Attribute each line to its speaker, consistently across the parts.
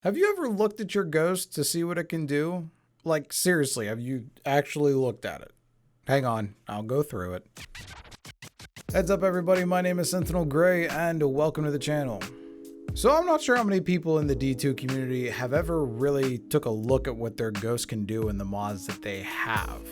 Speaker 1: Have you ever looked at your ghost to see what it can do? Like, seriously, have you actually looked at it? Hang on, I'll go through it. Heads up, everybody, my name is SentinelGray, and welcome to the channel. So I'm not sure how many people in the D2 community have ever really took a look at what their ghost can do in the mods that they have.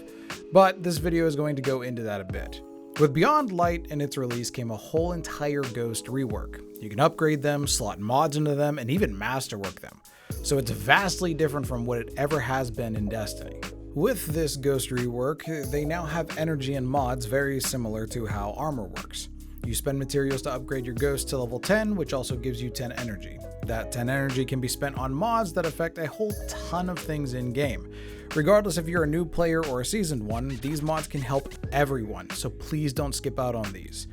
Speaker 1: But this video is going to go into that a bit. With Beyond Light and its release came a whole entire ghost rework. You can upgrade them, slot mods into them, and even masterwork them. So it's vastly different from what it ever has been in Destiny. With this ghost rework, they now have energy and mods very similar to how armor works. You spend materials to upgrade your ghost to level 10, which also gives you 10 energy. That 10 energy can be spent on mods that affect a whole ton of things in game. Regardless if you're a new player or a seasoned one, these mods can help everyone, so please don't skip out on these.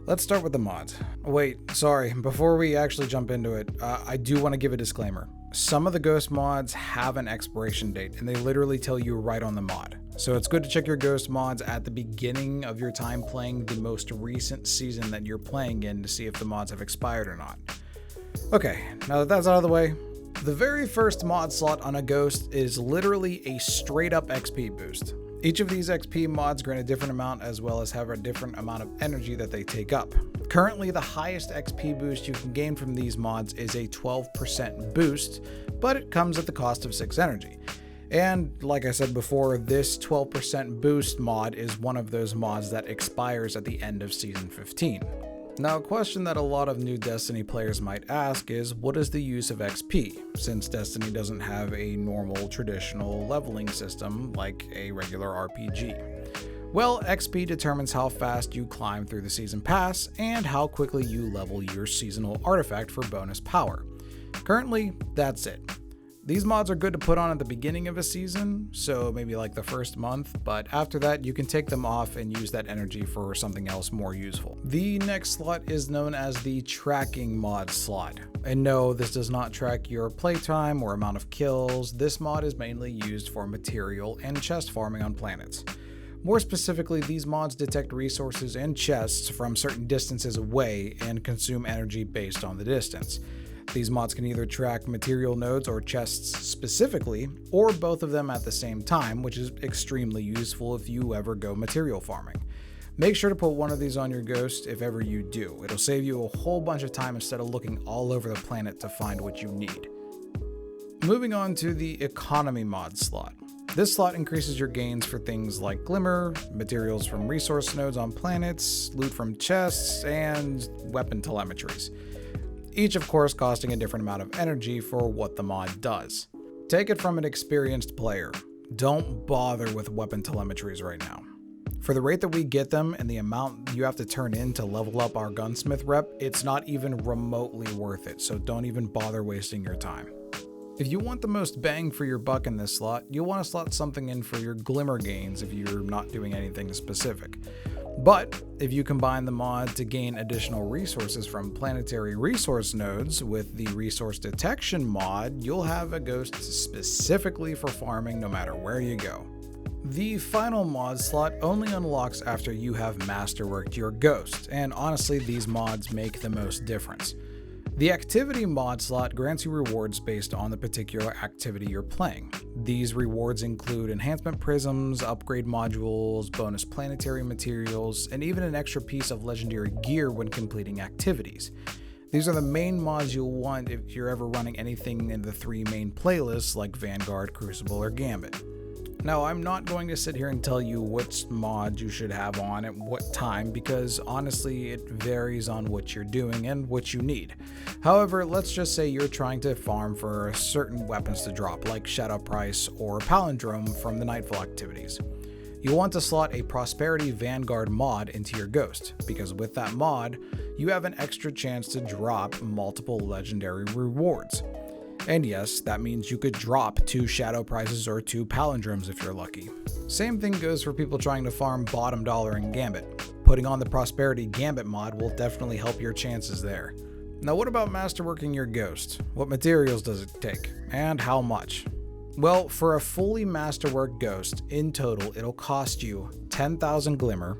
Speaker 1: Let's start with the mods. Wait, sorry, before we actually jump into it, I do want to give a disclaimer. Some of the ghost mods have an expiration date, and they literally tell you right on the mod. So it's good to check your ghost mods at the beginning of your time playing the most recent season that you're playing in to see if the mods have expired or not. Okay, now that that's out of the way, the very first mod slot on a ghost is literally a straight up XP boost. Each of these XP mods grant a different amount as well as have a different amount of energy that they take up. Currently, the highest XP boost you can gain from these mods is a 12% boost, but it comes at the cost of 6 energy. And like I said before, this 12% boost mod is one of those mods that expires at the end of Season 15. Now, a question that a lot of new Destiny players might ask is, what is the use of XP, since Destiny doesn't have a normal traditional leveling system like a regular RPG? Well, XP determines how fast you climb through the season pass and how quickly you level your seasonal artifact for bonus power. Currently, that's it. These mods are good to put on at the beginning of a season, so maybe like the first month, but after that you can take them off and use that energy for something else more useful. The next slot is known as the tracking mod slot. And no, this does not track your playtime or amount of kills. This mod is mainly used for material and chest farming on planets. More specifically, these mods detect resources and chests from certain distances away and consume energy based on the distance. These mods can either track material nodes or chests specifically, or both of them at the same time, which is extremely useful if you ever go material farming. Make sure to put one of these on your ghost if ever you do. It'll save you a whole bunch of time instead of looking all over the planet to find what you need. Moving on to the economy mod slot. This slot increases your gains for things like glimmer, materials from resource nodes on planets, loot from chests, and weapon telemetries. Each of course costing a different amount of energy for what the mod does. Take it from an experienced player. Don't bother with weapon telemetries right now. For the rate that we get them and the amount you have to turn in to level up our gunsmith rep, it's not even remotely worth it, so don't even bother wasting your time. If you want the most bang for your buck in this slot, you'll want to slot something in for your glimmer gains if you're not doing anything specific. But if you combine the mod to gain additional resources from planetary resource nodes with the resource detection mod, you'll have a ghost specifically for farming no matter where you go. The final mod slot only unlocks after you have masterworked your ghost, and honestly these mods make the most difference. The activity mod slot grants you rewards based on the particular activity you're playing. These rewards include enhancement prisms, upgrade modules, bonus planetary materials, and even an extra piece of legendary gear when completing activities. These are the main mods you'll want if you're ever running anything in the 3 main playlists like Vanguard, Crucible, or Gambit. Now, I'm not going to sit here and tell you which mod you should have on at what time because honestly it varies on what you're doing and what you need. However, let's just say you're trying to farm for certain weapons to drop like Shadow Price or Palindrome from the Nightfall activities. You'll want to slot a Prosperity Vanguard mod into your ghost because with that mod, you have an extra chance to drop multiple legendary rewards. And yes, that means you could drop 2 Shadow Prizes or 2 Palindromes if you're lucky. Same thing goes for people trying to farm bottom dollar in Gambit. Putting on the Prosperity Gambit mod will definitely help your chances there. Now what about masterworking your ghost? What materials does it take? And how much? Well, for a fully masterwork ghost, in total it'll cost you 10,000 glimmer,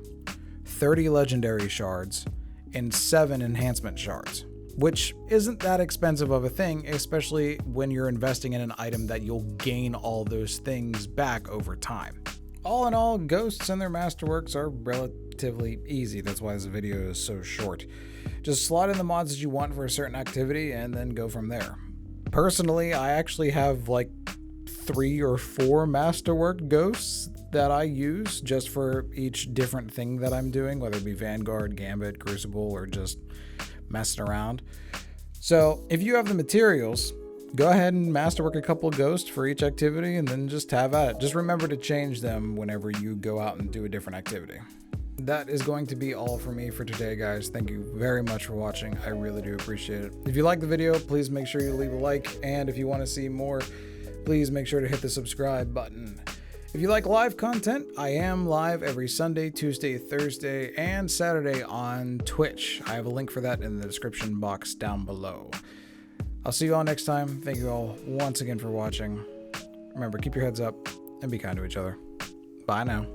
Speaker 1: 30 legendary shards, and 7 enhancement shards. which isn't that expensive of a thing, especially when you're investing in an item that you'll gain all those things back over time. All in all, ghosts and their masterworks are relatively easy. That's why this video is so short. Just slot in the mods that you want for a certain activity and then go from there. Personally, I actually have like 3 or 4 Masterwork ghosts that I use just for each different thing that I'm doing, whether it be Vanguard, Gambit, Crucible, or just messing around. So if you have the materials, go ahead and masterwork a couple of ghosts for each activity and then just have at it. Just remember to change them whenever you go out and do a different activity. That is going to be all for me for today, guys. Thank you very much for watching. I really do appreciate it. If you like the video, please make sure you leave a like. And if you want to see more, please make sure to hit the subscribe button. If you like live content, I am live every Sunday, Tuesday, Thursday, and Saturday on Twitch. I have a link for that in the description box down below. I'll see you all next time. Thank you all once again for watching. Remember, keep your heads up and be kind to each other. Bye now.